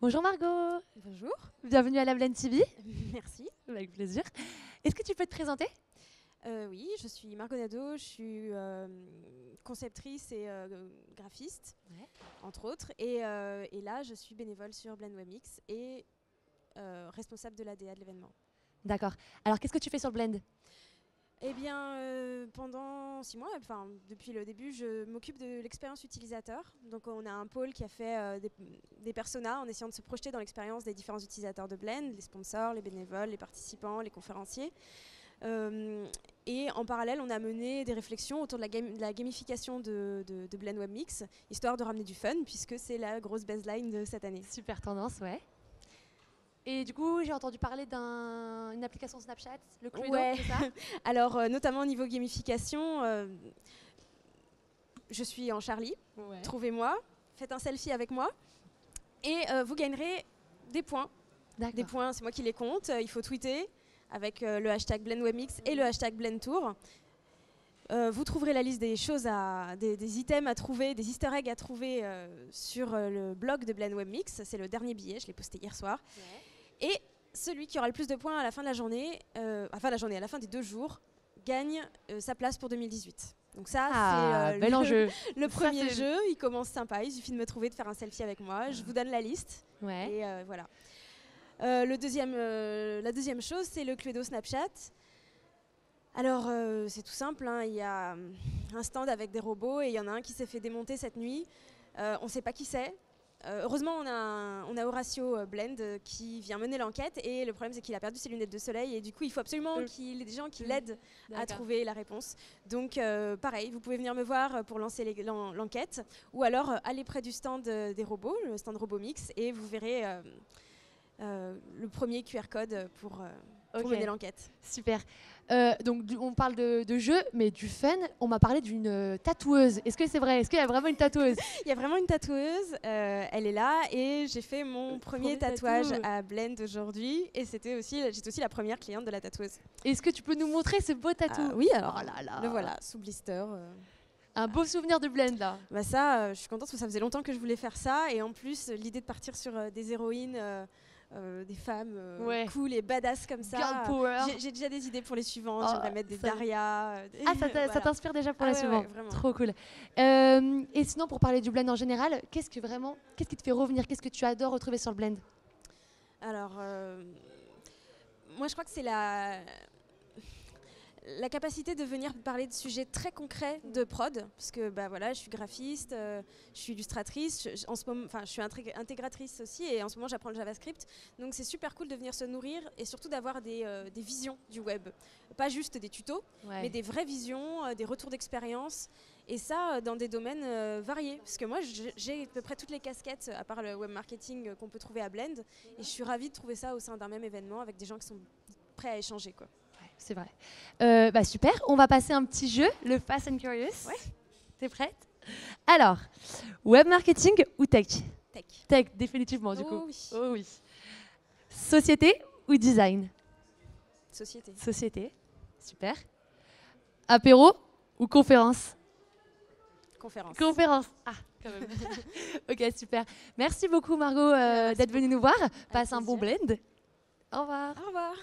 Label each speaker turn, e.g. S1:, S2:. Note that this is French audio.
S1: Bonjour Margot.
S2: Bonjour.
S1: Bienvenue à la Blend TV.
S2: Merci.
S1: Avec plaisir. Est-ce que tu peux te présenter?
S2: Oui, je suis Margot Nadeau, je suis conceptrice et graphiste, entre autres. Et là, je suis bénévole sur Blend WebMix et responsable de l'ADA de l'événement.
S1: D'accord. Alors, qu'est-ce que tu fais sur Blend?
S2: Eh bien, pendant 6 mois, enfin depuis le début, je m'occupe de l'expérience utilisateur. Donc on a un pôle qui a fait des personas en essayant de se projeter dans l'expérience des différents utilisateurs de Blend, les sponsors, les bénévoles, les participants, les conférenciers. Et en parallèle, on a mené des réflexions autour de la gamification de Blend WebMix, histoire de ramener du fun, puisque c'est la grosse baseline de cette année.
S1: Super tendance, ouais. Et du coup, j'ai entendu parler d'une application Snapchat, le Cluedo,
S2: Ouais.
S1: c'est ça?
S2: Alors, notamment au niveau gamification, je suis en Charlie.
S1: Ouais.
S2: Trouvez-moi, faites un selfie avec moi et vous gagnerez des points.
S1: D'accord.
S2: Des points, c'est moi qui les compte. Il faut tweeter avec le hashtag BlendWebMix et le hashtag BlendTour. Vous trouverez la liste des choses, des items à trouver, des easter eggs à trouver sur le blog de Blend WebMix. C'est le dernier billet, je l'ai posté hier soir. Ouais. Et celui qui aura le plus de points à la fin de la journée, à la fin des 2 jours, gagne sa place pour 2018. Donc ça, c'est le premier jeu. Il commence sympa, il suffit de me trouver, de faire un selfie avec moi. Je vous donne la liste. Ouais. Et voilà. La deuxième chose, c'est le Cluedo Snapchat. Alors, c'est tout simple, hein. Il y a un stand avec des robots et il y en a un qui s'est fait démonter cette nuit. On ne sait pas qui c'est. Heureusement, on a Horatio Blend qui vient mener l'enquête et le problème, c'est qu'il a perdu ses lunettes de soleil et du coup, il faut absolument qu'il y ait des gens qui l'aident à trouver la réponse. Donc, pareil, vous pouvez venir me voir pour lancer l'enquête ou alors aller près du stand des robots, le stand RoboMix, et vous verrez le premier QR code pour mener l'enquête.
S1: Super. Donc on parle de jeu, mais du fun. On m'a parlé d'une tatoueuse. Est-ce que c'est vrai? Est-ce qu'il y a vraiment une tatoueuse?
S2: Il y a vraiment une tatoueuse. Elle est là et j'ai fait mon premier tatouage à Blend aujourd'hui. Et j'étais aussi la première cliente de la tatoueuse.
S1: Est-ce que tu peux nous montrer ce beau tatou?
S2: Oui, alors.
S1: Oh là là.
S2: Le voilà, sous blister.
S1: Un beau souvenir de Blend là.
S2: Bah ça, je suis contente parce que ça faisait longtemps que je voulais faire ça. Et en plus, l'idée de partir sur des héroïnes. Des femmes cool et badass comme ça.
S1: Girl power.
S2: J'ai déjà des idées pour les suivantes. J'aimerais mettre des Daria.
S1: Ça t'inspire déjà pour la suivante.
S2: Ouais,
S1: trop cool. Et sinon, pour parler du Blend en général, qu'est-ce qui te fait revenir? Qu'est-ce que tu adores retrouver sur le Blend?
S2: Alors, moi je crois que c'est la capacité de venir parler de sujets très concrets de prod, parce que voilà, je suis graphiste, je suis illustratrice, je suis intégratrice aussi, et en ce moment j'apprends le JavaScript, donc c'est super cool de venir se nourrir et surtout d'avoir des visions du web, pas juste des tutos, mais des vraies visions, des retours d'expérience, et ça dans des domaines variés, parce que moi j'ai à peu près toutes les casquettes, à part le web marketing qu'on peut trouver à Blend, et je suis ravie de trouver ça au sein d'un même événement avec des gens qui sont prêts à échanger, quoi.
S1: C'est vrai. Super, on va passer un petit jeu, le Fast and Curious.
S2: Ouais.
S1: T'es prête? Alors, web marketing ou tech?
S2: Tech.
S1: Tech, définitivement, du coup.
S2: Oui.
S1: Oh oui. Société ou design?
S2: Société.
S1: Société, super. Apéro ou conférence?
S2: Conférence.
S1: Conférence. Ah, quand même. Ok, super. Merci beaucoup, Margot, d'être venue nous voir. Passe un bon Blend. Au revoir.
S2: Au revoir.